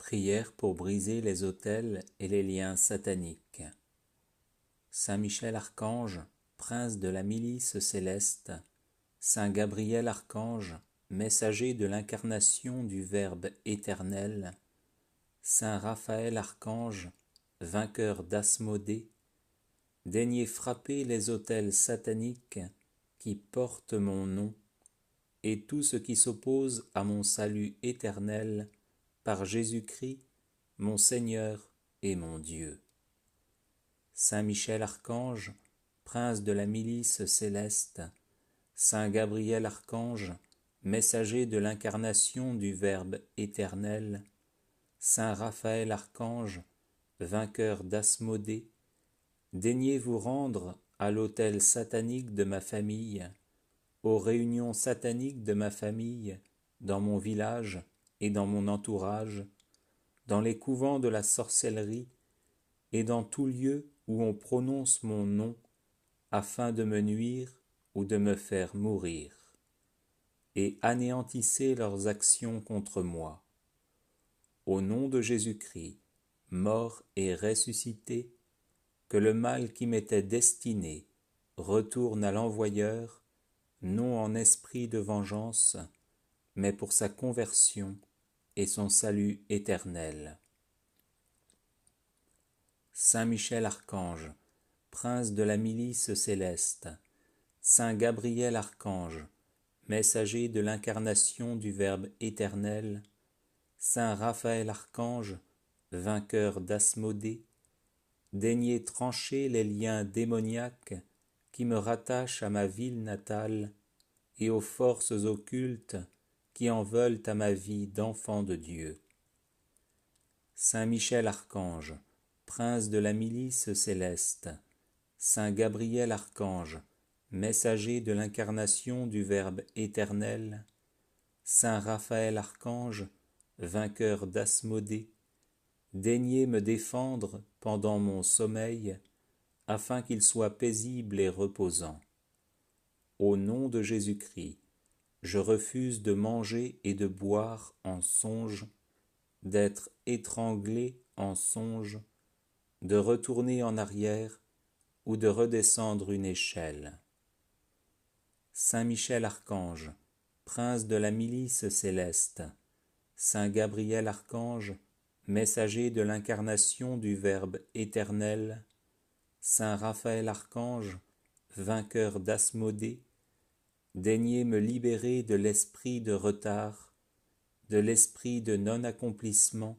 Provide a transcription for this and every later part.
Prière pour briser les autels et les liens sataniques. Saint Michel Archange, prince de la milice céleste, Saint Gabriel Archange, messager de l'incarnation du Verbe éternel, Saint Raphaël Archange, vainqueur d'Asmodée, daignez frapper les autels sataniques qui portent mon nom, et tout ce qui s'oppose à mon salut éternel, par Jésus-Christ, mon Seigneur et mon Dieu. Saint Michel Archange, prince de la milice céleste, Saint Gabriel Archange, messager de l'incarnation du Verbe éternel, Saint Raphaël Archange, vainqueur d'Asmodée, daignez vous rendre à l'autel satanique de ma famille, aux réunions sataniques de ma famille, dans mon village et dans mon entourage, dans les couvents de la sorcellerie et dans tout lieu où on prononce mon nom, afin de me nuire ou de me faire mourir. Et anéantissez leurs actions contre moi. Au nom de Jésus-Christ, mort et ressuscité, que le mal qui m'était destiné retourne à l'envoyeur, non en esprit de vengeance, mais pour sa conversion et son salut éternel. Saint Michel Archange, prince de la milice céleste, Saint Gabriel Archange, messager de l'incarnation du Verbe éternel, Saint Raphaël Archange, vainqueur d'Asmodée, daignez trancher les liens démoniaques qui me rattachent à ma ville natale et aux forces occultes qui en veulent à ma vie d'enfant de Dieu. Saint Michel Archange, prince de la milice céleste, Saint Gabriel Archange, messager de l'incarnation du Verbe éternel, Saint Raphaël Archange, vainqueur d'Asmodée, daignez me défendre pendant mon sommeil, afin qu'il soit paisible et reposant. Au nom de Jésus-Christ, je refuse de manger et de boire en songe, d'être étranglé en songe, de retourner en arrière ou de redescendre une échelle. Saint Michel Archange, prince de la milice céleste, Saint Gabriel Archange, messager de l'incarnation du Verbe éternel, Saint Raphaël Archange, vainqueur d'Asmodée, daignez me libérer de l'esprit de retard, de l'esprit de non-accomplissement,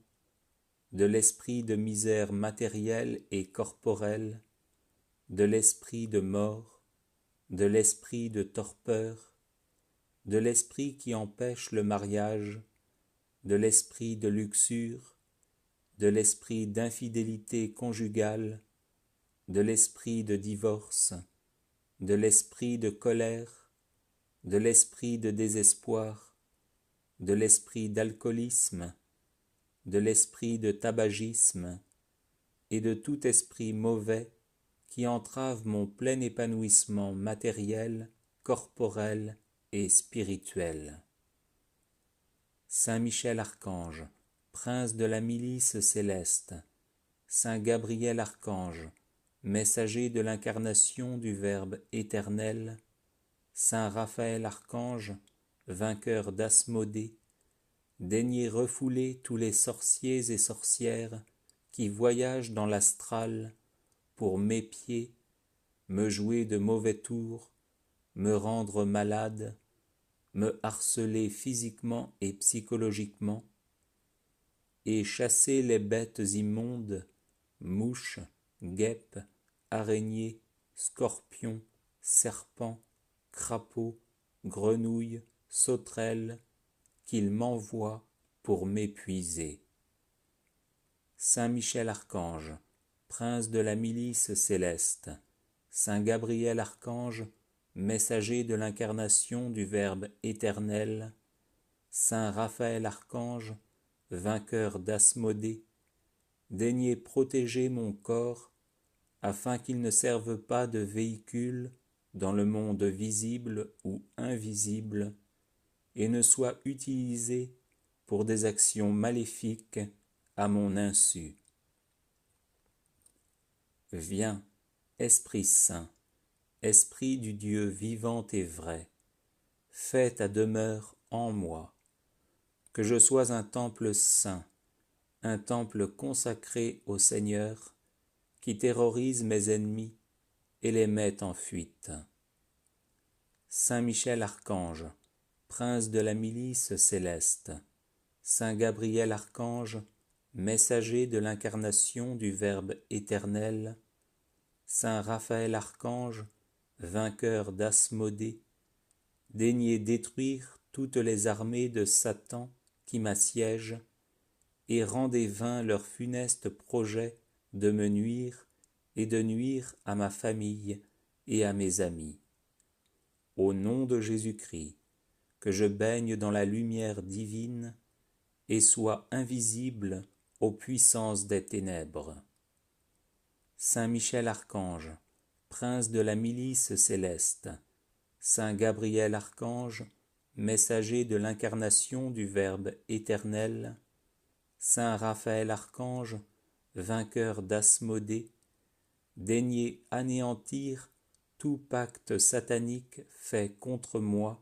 de l'esprit de misère matérielle et corporelle, de l'esprit de mort, de l'esprit de torpeur, de l'esprit qui empêche le mariage, de l'esprit de luxure, de l'esprit d'infidélité conjugale, de l'esprit de divorce, de l'esprit de colère, de l'esprit de désespoir, de l'esprit d'alcoolisme, de l'esprit de tabagisme et de tout esprit mauvais qui entrave mon plein épanouissement matériel, corporel et spirituel. Saint Michel Archange, prince de la milice céleste, Saint Gabriel Archange, messager de l'incarnation du Verbe éternel, Saint Raphaël Archange, vainqueur d'Asmodée, daignez refouler tous les sorciers et sorcières qui voyagent dans l'astral pour m'épier, me jouer de mauvais tours, me rendre malade, me harceler physiquement et psychologiquement, et chasser les bêtes immondes, mouches, guêpes, araignées, scorpions, serpents, crapauds, grenouilles, sauterelles, qu'il m'envoie pour m'épuiser. Saint Michel Archange, prince de la milice céleste, Saint Gabriel Archange, messager de l'incarnation du Verbe éternel, Saint Raphaël Archange, vainqueur d'Asmodée, daignez protéger mon corps, afin qu'il ne serve pas de véhicule dans le monde visible ou invisible, et ne soit utilisé pour des actions maléfiques à mon insu. Viens, Esprit Saint, Esprit du Dieu vivant et vrai, fais ta demeure en moi, que je sois un temple saint, un temple consacré au Seigneur, qui terrorise mes ennemis et les met en fuite. Saint Michel Archange, prince de la milice céleste, Saint Gabriel Archange, messager de l'incarnation du Verbe éternel, Saint Raphaël Archange, vainqueur d'Asmodée, daignez détruire toutes les armées de Satan qui m'assiègent, et rendez vains leurs funestes projets de me nuire et de nuire à ma famille et à mes amis. Au nom de Jésus-Christ, que je baigne dans la lumière divine et sois invisible aux puissances des ténèbres. Saint Michel Archange, prince de la milice céleste, Saint Gabriel Archange, messager de l'incarnation du Verbe éternel, Saint Raphaël Archange, vainqueur d'Asmodée, daignez anéantir tout pacte satanique fait contre moi,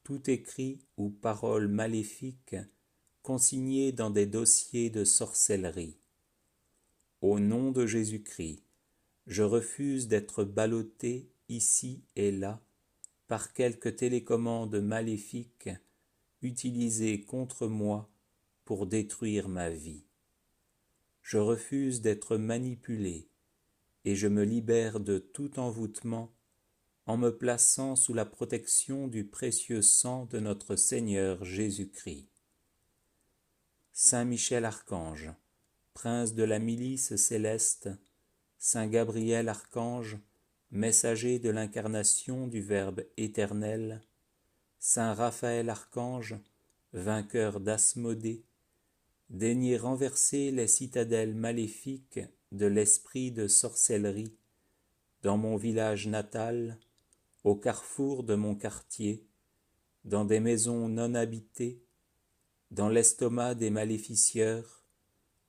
tout écrit ou parole maléfique consigné dans des dossiers de sorcellerie. Au nom de Jésus-Christ, je refuse d'être ballotté ici et là par quelque télécommande maléfique utilisée contre moi pour détruire ma vie. Je refuse d'être manipulé et je me libère de tout envoûtement en me plaçant sous la protection du précieux sang de notre Seigneur Jésus-Christ. Saint Michel Archange, prince de la milice céleste, Saint Gabriel Archange, messager de l'incarnation du Verbe éternel, Saint Raphaël Archange, vainqueur d'Asmodée, daignez renverser les citadelles maléfiques de l'esprit de sorcellerie dans mon village natal, au carrefour de mon quartier, dans des maisons non habitées, dans l'estomac des maléficieurs,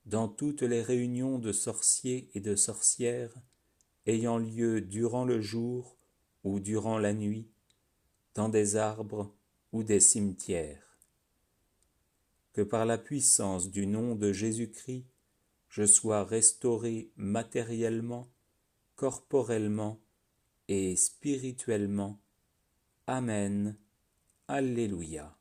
dans toutes les réunions de sorciers et de sorcières ayant lieu durant le jour ou durant la nuit, dans des arbres ou des cimetières. Que par la puissance du nom de Jésus-Christ, je sois restauré matériellement, corporellement et spirituellement. Amen. Alléluia.